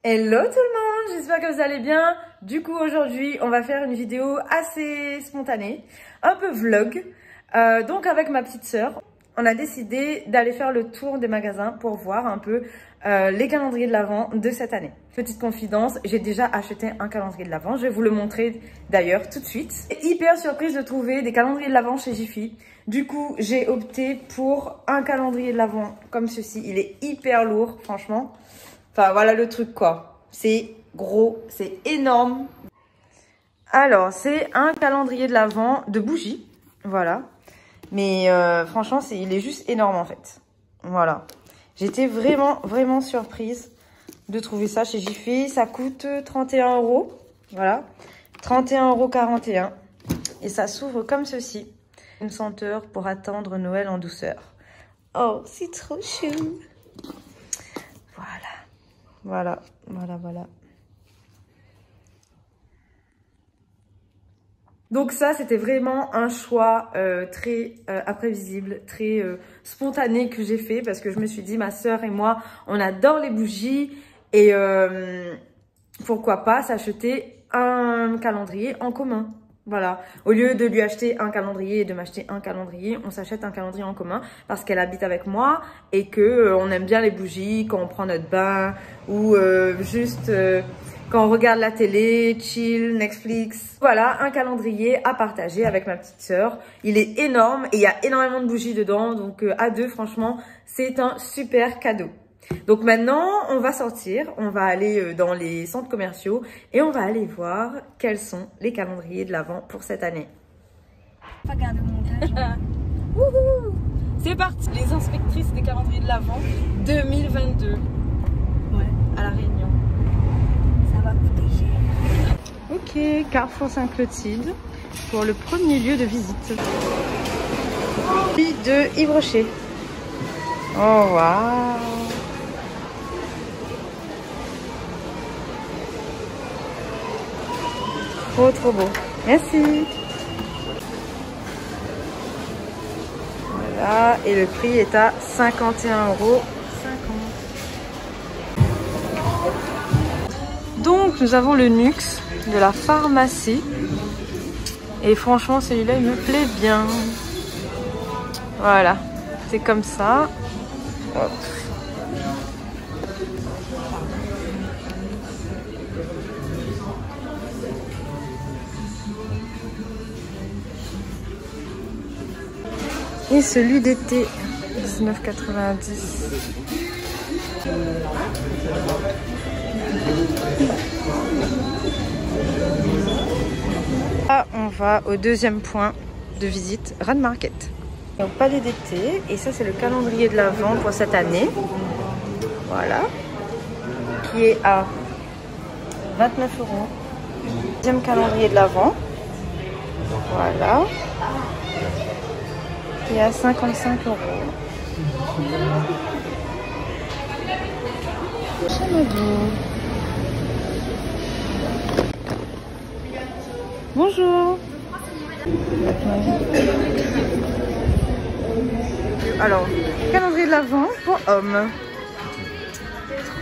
Hello tout le monde, j'espère que vous allez bien. Du coup aujourd'hui on va faire une vidéo assez spontanée, un peu vlog. Donc avec ma petite sœur, on a décidé d'aller faire le tour des magasins pour voir un peu les calendriers de l'Avent de cette année. Petite confidence, j'ai déjà acheté un calendrier de l'Avent, je vais vous le montrer d'ailleurs tout de suite. Hyper surprise de trouver des calendriers de l'Avent chez Jiffy. Du coup j'ai opté pour un calendrier de l'Avent comme ceci, il est hyper lourd franchement. Enfin, voilà le truc, quoi. C'est gros, c'est énorme. Alors, c'est un calendrier de l'Avent de bougies. Voilà. Mais franchement, il est juste énorme, en fait. Voilà. J'étais vraiment surprise de trouver ça chez Jiffy. Ça coûte 31 €. Voilà. 31,41 €. Et ça s'ouvre comme ceci. Une senteur pour attendre Noël en douceur. Oh, c'est trop chou. Voilà. Donc ça, c'était vraiment un choix très imprévisible, très spontané que j'ai fait parce que je me suis dit, ma sœur et moi, on adore les bougies et pourquoi pas s'acheter un calendrier en commun. Voilà, au lieu de lui acheter un calendrier et de m'acheter un calendrier, on s'achète un calendrier en commun parce qu'elle habite avec moi et que on aime bien les bougies quand on prend notre bain ou juste quand on regarde la télé, chill, Netflix. Voilà, un calendrier à partager avec ma petite sœur. Il est énorme et il y a énormément de bougies dedans, donc à deux, franchement, c'est un super cadeau. Donc maintenant, on va sortir, on va aller dans les centres commerciaux et on va aller voir quels sont les calendriers de l'Avent pour cette année. Pas garder le montage. Wouhou! C'est parti, les inspectrices des calendriers de l'Avent 2022. Ouais. À La Réunion. Ça va coûter cher. Ok, Carrefour Saint-Clotilde pour le premier lieu de visite. Puis de Yves Rocher. Oh waouh! Trop beau. Merci. Voilà, et le prix est à 51,50 €. Donc nous avons le Nuxe de la pharmacie. Et franchement celui-là il me plaît bien. Voilà, c'est comme ça. Hop. Et celui d'été, 19,90 €. Là, on va au deuxième point de visite, Run Market. Donc, palais d'été, et ça c'est le calendrier de l'Avent pour cette année. Voilà. Qui est à 29 €. Deuxième calendrier de l'Avent. Voilà. Et à 55 €. Bonjour. Alors, calendrier de l'Avent pour hommes.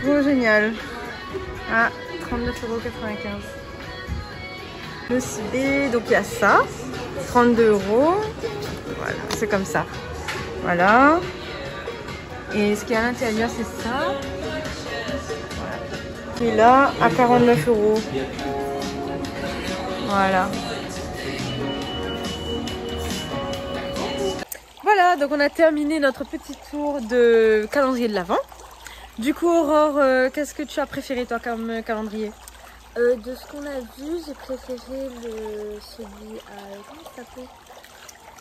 Trop génial. À 39,95 €. Le CB, donc il y a ça. 32 €. Voilà, c'est comme ça. Voilà. Et ce qu'il y a à l'intérieur, c'est ça. Voilà. Et là, à 49 €. Voilà. Voilà, donc on a terminé notre petit tour de calendrier de l'Avent. Du coup, Aurore, qu'est-ce que tu as préféré, toi, comme calendrier? De ce qu'on a vu, j'ai préféré celui à... Comment ça s'appelle?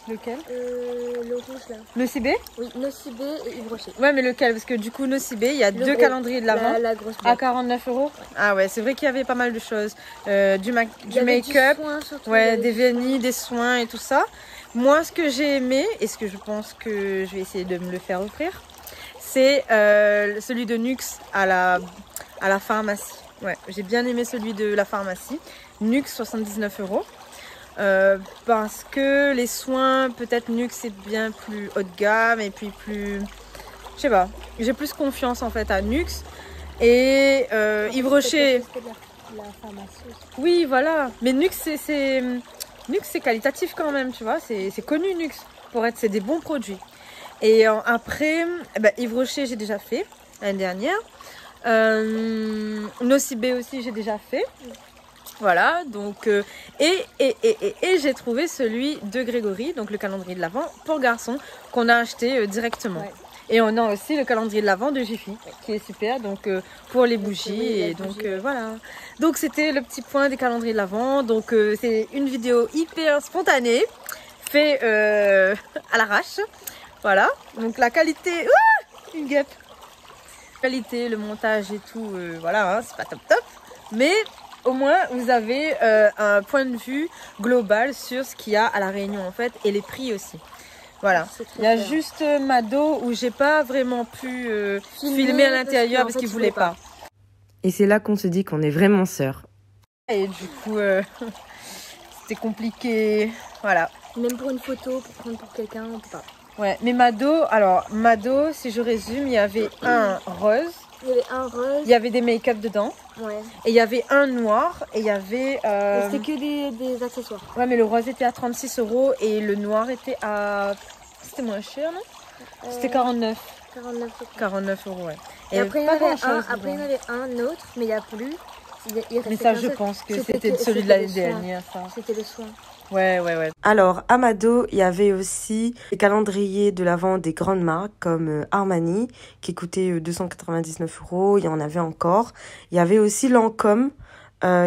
Lequel? Le rouge là. Nocibé? Oui, Nocibé et Yves Rocher. Ouais, mais lequel? Parce que du coup, Nocibé, il y a deux calendriers de l'Avent la grosse à 49 €. Ouais. Ah ouais, c'est vrai qu'il y avait pas mal de choses. Du make-up, ouais, des vernis, des soins et tout ça. Moi, ce que j'ai aimé, et ce que je pense que je vais essayer de me le faire offrir, c'est celui de Nuxe à la pharmacie. Ouais, j'ai bien aimé celui de la pharmacie. Nuxe, 79 €. Parce que les soins, peut-être Nuxe c'est bien plus haut de gamme et puis plus... Je sais pas, j'ai plus confiance en fait à Nuxe. Et Yves Rocher. La pharmacie. Oui, voilà. Mais Nux, c'est qualitatif quand même, tu vois. C'est connu, Nux. C'est des bons produits. Et après, Yves Rocher, j'ai déjà fait l'année dernière. Nocibé aussi, j'ai déjà fait. Voilà, donc et j'ai trouvé celui de Grégory, donc le calendrier de l'Avent pour garçons qu'on a acheté directement. Ouais. Et on a aussi le calendrier de l'Avent de Jiffy qui est super, donc pour les bougies et donc voilà. Donc c'était le petit point des calendriers de l'Avent. Donc c'est une vidéo hyper spontanée, fait à l'arrache. Voilà, donc la qualité, une guêpe. La qualité, le montage et tout, voilà, hein, c'est pas top, mais au moins vous avez un point de vue global sur ce qu'il y a à La Réunion en fait et les prix aussi. Voilà, il y a juste Mado où j'ai pas vraiment pu filmer à l'intérieur parce qu'il voulait pas. Et c'est là qu'on se dit qu'on est vraiment sœurs. Et du coup, c'était compliqué, voilà. Même pour une photo, pour prendre pour quelqu'un, on peut pas. Ouais, mais Mado, si je résume, il y avait un rose. Il y avait un rose. Il y avait des make-up dedans. Ouais. Et il y avait un noir et il y avait... C'était que des accessoires. Ouais, mais le rose était à 36 € et le noir était à... C'était moins cher, non? C'était 49. 49 €, ouais. Et après, il y en avait un autre, mais il n'y a plus. Mais ça, je pense que c'était celui de l'année dernière. C'était le soin. Ouais. Alors, à Mado, il y avait aussi les calendriers de l'Avent des grandes marques comme Armani, qui coûtait 299 €. Il y en avait encore. Il y avait aussi Lancôme,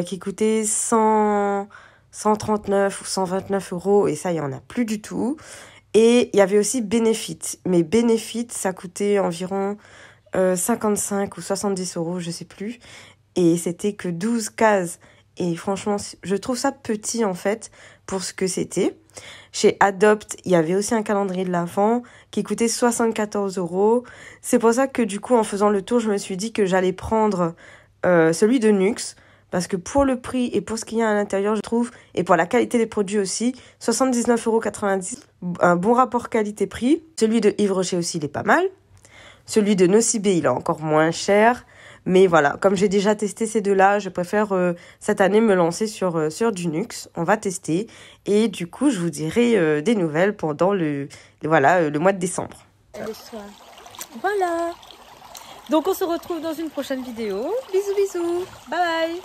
qui coûtait 139 ou 129 €. Et ça, il n'y en a plus du tout. Et il y avait aussi Benefit. Mais Benefit, ça coûtait environ 55 ou 70 €, je sais plus. Et c'était que 12 cases. Et franchement, je trouve ça petit en fait pour ce que c'était. Chez Adopt, il y avait aussi un calendrier de l'Avent qui coûtait 74 €. C'est pour ça que du coup, en faisant le tour, je me suis dit que j'allais prendre celui de Nux. Parce que pour le prix et pour ce qu'il y a à l'intérieur, je trouve, et pour la qualité des produits aussi, 79,90 €, un bon rapport qualité-prix. Celui de Yves Rocher aussi, il est pas mal. Celui de Nocibé, il est encore moins cher. Mais voilà, comme j'ai déjà testé ces deux-là, je préfère cette année me lancer sur du Nux. On va tester. Et du coup, je vous dirai des nouvelles pendant le mois de décembre. Voilà. Donc on se retrouve dans une prochaine vidéo. Bisous. Bye.